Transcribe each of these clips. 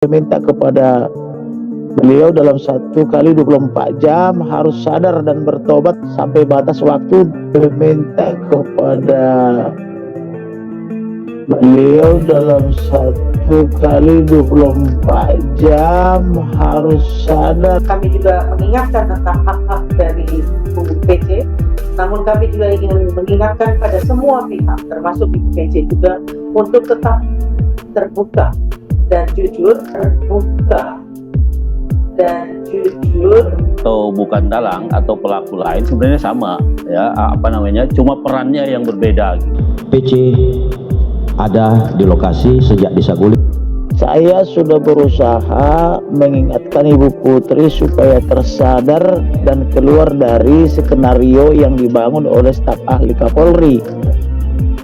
Meminta kepada beliau dalam 1 kali 24 jam harus sadar dan bertobat sampai batas waktu. Meminta kepada beliau dalam 1 kali 24 jam harus sadar. Kami juga mengingatkan tentang hak-hak dari Ibu PC, namun kami juga ingin mengingatkan pada semua pihak termasuk Ibu PC juga untuk tetap terbuka dan jujur, atau bukan dalang atau pelaku lain sebenarnya sama ya, cuma perannya yang berbeda. PC ada di lokasi sejak di Saguling. Saya sudah berusaha mengingatkan Ibu Putri supaya tersadar dan keluar dari skenario yang dibangun oleh staf ahli Kapolri.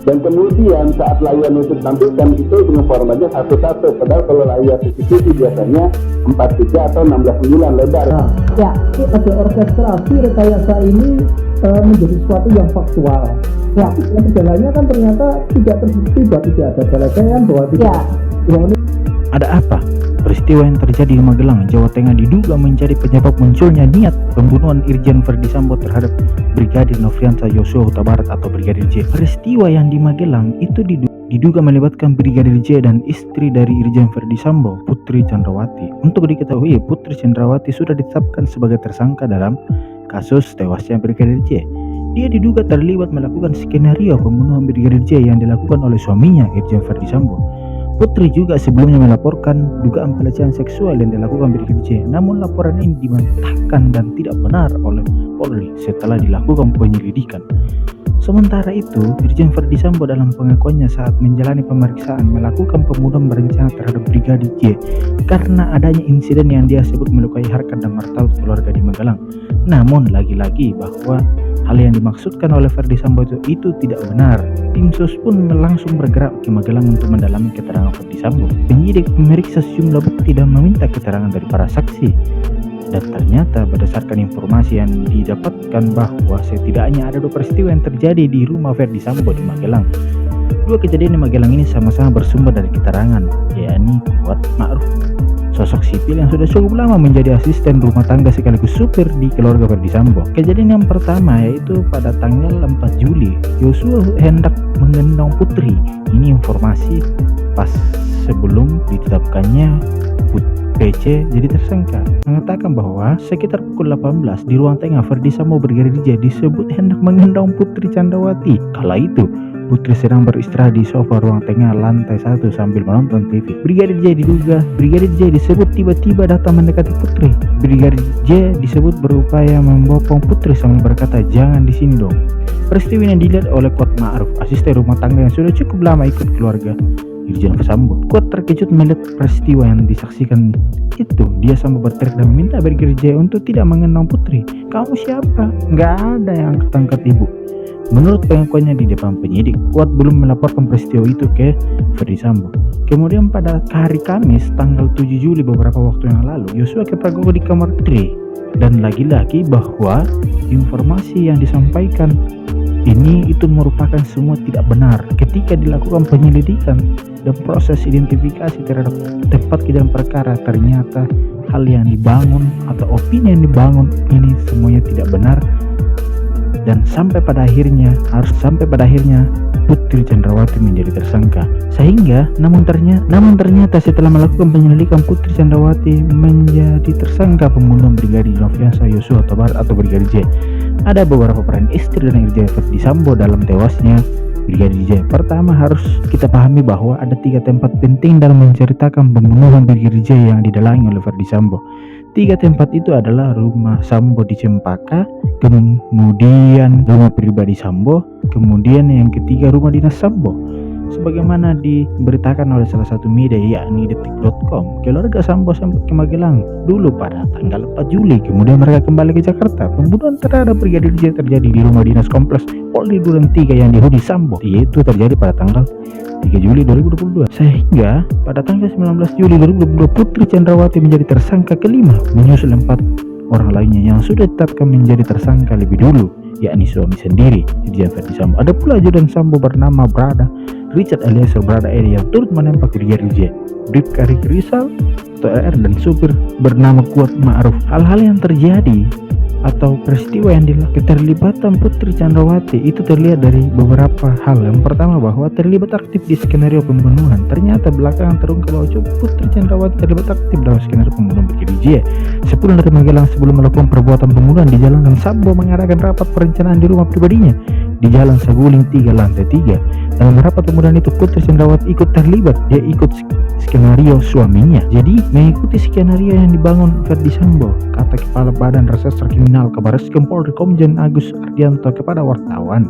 Dan kemudian saat layar itu tampilkan itu dengan formatnya 1:1, padahal kalau layar CCTV biasanya 43 atau 16:9 lebar. Ya, ada orkestrasi rekayasa ini menjadi sesuatu yang faktual. Ya, yang gejalanya kan ternyata tidak terbukti bahwa tidak ada pelecehan, bahwa tidak. Ya. Ada apa? Peristiwa yang terjadi di Magelang, Jawa Tengah diduga menjadi penyebab munculnya niat pembunuhan Irjen Verdi Sambo terhadap Brigadir Nofriansah Yosua Huta Barat atau Brigadir J. Peristiwa yang di Magelang itu diduga melibatkan Brigadir J dan istri dari Irjen Verdi Sambo, Putri Chandrawati. Untuk diketahui, Putri Chandrawati sudah ditetapkan sebagai tersangka dalam kasus tewasnya Brigadir J. Dia diduga terlibat melakukan skenario pembunuhan Brigadir J yang dilakukan oleh suaminya, Irjen Verdi Sambo. Putri juga sebelumnya melaporkan dugaan pelecehan seksual yang dilakukan Brigadir J. Namun laporan ini dibantahkan dan tidak benar oleh Polri setelah dilakukan penyelidikan. Sementara itu, Irjen Verdi Sambo dalam pengakuannya saat menjalani pemeriksaan melakukan pembunuhan berencana terhadap Brigadir J karena adanya insiden yang dia sebut melukai harkat dan martabat keluarga di Magelang. Namun lagi-lagi bahwa hal yang dimaksudkan oleh Verdi Sambo itu tidak benar. Tim sus pun langsung bergerak ke Magelang untuk mendalami keterangan Verdi Sambo. Penyidik memeriksa sejumlah bukti dan meminta keterangan dari para saksi. Dan ternyata berdasarkan informasi yang didapatkan bahwa setidaknya ada 2 peristiwa yang terjadi di rumah Verdi Sambo di Magelang. 2 kejadian di Magelang ini sama-sama bersumber dari keterangan, yakni Kuat Ma'ruf, sosok sipil yang sudah cukup lama menjadi asisten rumah tangga sekaligus supir di keluarga Verdi Sambo. Kejadian yang pertama yaitu pada tanggal 4 Juli, Yosua hendak menggendong Putri. Ini informasi pas sebelum ditetapkannya PC jadi tersangka, mengatakan bahwa sekitar pukul 18 di ruang tengah Verdi Sambo Brigadir J disebut hendak menggendong Putri Chandrawati. Kala itu Putri sedang beristirahat di sofa ruang tengah lantai 1 sambil menonton TV. Brigadir J disebut tiba-tiba datang mendekati Putri. Brigadir J disebut berupaya membopong Putri sambil berkata, "Jangan di sini dong." Peristiwa ini dilihat oleh Kuat Ma'ruf, asisten rumah tangga yang sudah cukup lama ikut keluarga Irjen Sambo. Kuat terkejut melihat peristiwa yang disaksikan itu. Dia sambil berteriak dan meminta Brigadir J untuk tidak mengenang Putri. "Kamu siapa? Nggak ada yang ketangkap ibu." Menurut pengakuannya di depan penyidik, Kuat belum melaporkan peristiwa itu ke Verdi Sambo. Kemudian pada hari Kamis tanggal 7 Juli beberapa waktu yang lalu, Yosua kepergok di kamar Tri. Dan lagi-lagi bahwa informasi yang disampaikan ini itu merupakan semua tidak benar. Ketika dilakukan penyelidikan dan proses identifikasi terhadap tempat kejadian perkara, ternyata hal yang dibangun atau opini yang dibangun ini semuanya tidak benar. Dan sampai pada akhirnya Putri Chandrawati menjadi tersangka. Sehingga namun ternyata setelah melakukan penyelidikan, Putri Chandrawati menjadi tersangka pembunuhan Brigadir Nofriansah Yosua Huta Barat atau Brigadir J. Ada beberapa peran istri dan Irjen Verdi Sambo dalam tewasnya Brigadir J. Pertama, harus kita pahami bahwa ada 3 tempat penting dalam menceritakan pembunuhan Brigadir J yang didalangi oleh Verdi Sambo. 3 tempat itu adalah rumah Sambo di Cempaka, kemudian rumah pribadi Sambo, kemudian yang ketiga rumah dinas Sambo. Sebagaimana diberitakan oleh salah satu media yakni detik.com, keluarga Sambo sampai ke Magelang dulu pada tanggal 4 Juli, kemudian mereka kembali ke Jakarta. Pembunuhan terhadap Brigadir J terjadi di rumah dinas kompleks Polri Duren 3 yang dihuni Sambo, yaitu terjadi pada tanggal 3 Juli 2022. Sehingga pada tanggal 19 Juli 2022 Putri Chandrawati menjadi tersangka kelima, menyusul 4 orang lainnya yang sudah ditetapkan menjadi tersangka lebih dulu. yakni suami sendiri Irjen Verdi Sambo. Ada pula ajudan Sambo bernama Brada Richard Eliezer Brada E yang turut menembak Brigadir J, Bribka Riki Rizal atau RR, dan supir bernama Kuat Ma'ruf. Hal-hal yang terjadi atau peristiwa yang keterlibatan Putri Chandrawati itu terlihat dari beberapa hal. Yang pertama, bahwa terlibat aktif di skenario pembunuhan. Ternyata belakangan terungkap bahwa Putri Chandrawati terlibat aktif dalam skenario pembunuhan Brigadir J. Sepulang dari Magelang, sebelum melakukan perbuatan pembunuhan di jalan, dan Sambo mengadakan rapat perencanaan di rumah pribadinya di Jalan Saguling 3 lantai 3. Dalam rapat pembunuhan itu Putri Chandrawati ikut terlibat. Dia ikut skenario suaminya. Jadi mengikuti skenario yang dibangun Verdi Sambo, kata Kepala Badan Reserse Kriminal Kabarreskrim Polri Komjen Agus Ardianto kepada wartawan.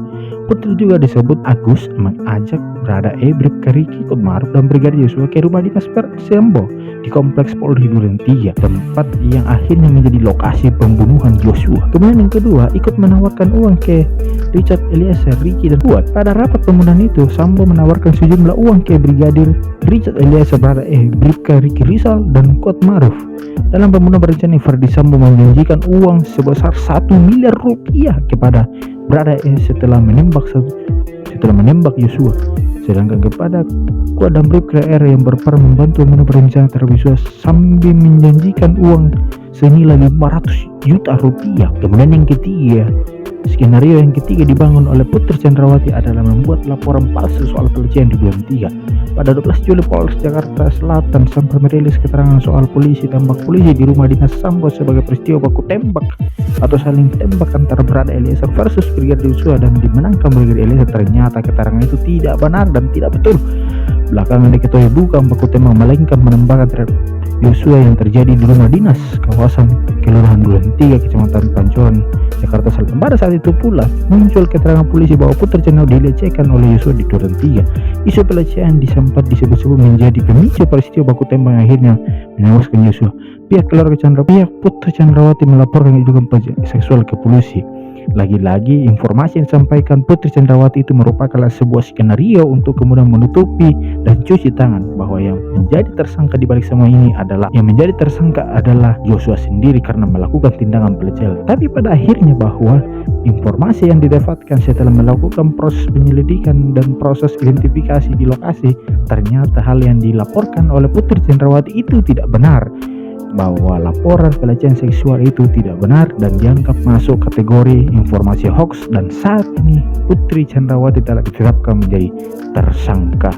Putri juga disebut Agus mengajak Brada E, Bribka Riki, Kuat Ma'ruf, dan Brigadir Yosua ke rumah dinas Verdi Sambo di Kompleks Polri Duren 3, tempat yang akhirnya menjadi lokasi pembunuhan Joshua. Kemudian yang kedua, ikut menawarkan uang ke Richard Eliezer, Riki, dan Kuat. Pada rapat pembunuhan itu, Sambo menawarkan sejumlah uang ke Brigadir Richard Eliezer Brada E, Bribka Riki Rizal, dan Kuat Ma'ruf. Dalam pembunuhan berencana, Verdi Sambo menjanjikan uang sebesar 1 miliar rupiah kepada Brada E setelah menembak Yosua. Sedangkan kepada Kuat dan Bribka R yang berperan membantu membunuh berencana terhadap Yosua sambil menjanjikan uang senilai 500 juta rupiah. Kemudian yang ketiga, skenario yang ketiga dibangun oleh Putri Chandrawati adalah membuat laporan palsu soal pelecehan di Duren 3. Pada 12 Juli Polres Jakarta Selatan sempat merilis keterangan soal polisi tembak polisi di rumah dinas Sambo sebagai peristiwa baku tembak atau saling tembak antara Brada Eliezer versus Brigadir Yosua, dan dimenangkan Brigadir Eliezer. Ternyata keterangan itu tidak benar dan tidak betul. Belakangan diketahui bukan baku tembak melainkan penembakan terhadap Yosua yang terjadi di rumah dinas kawasan Kelurahan Duren 3 Kecamatan Pancoran Jakarta Selatan. Pada saat itu pula muncul keterangan polisi bahwa Putri Chandrawati dilecehkan oleh Yosua di Duren 3. Isu pelecehan sempat disebut-sebut menjadi pemicu peristiwa baku tembak yang akhirnya menewaskan Yosua. Pihak Putri Chandrawati melaporkan dugaan pelecehan seksual ke polisi. Lagi-lagi informasi yang disampaikan Putri Chandrawati itu merupakan sebuah skenario untuk kemudian menutupi dan cuci tangan bahwa yang menjadi tersangka di balik semua ini adalah Yosua sendiri karena melakukan tindakan pelecehan. Tapi pada akhirnya bahwa informasi yang didapatkan setelah melakukan proses penyelidikan dan proses identifikasi di lokasi, ternyata hal yang dilaporkan oleh Putri Chandrawati itu tidak benar, bahwa laporan pelecehan seksual itu tidak benar dan dianggap masuk kategori informasi hoax, dan saat ini Putri Chandrawati telah ditetapkan menjadi tersangka.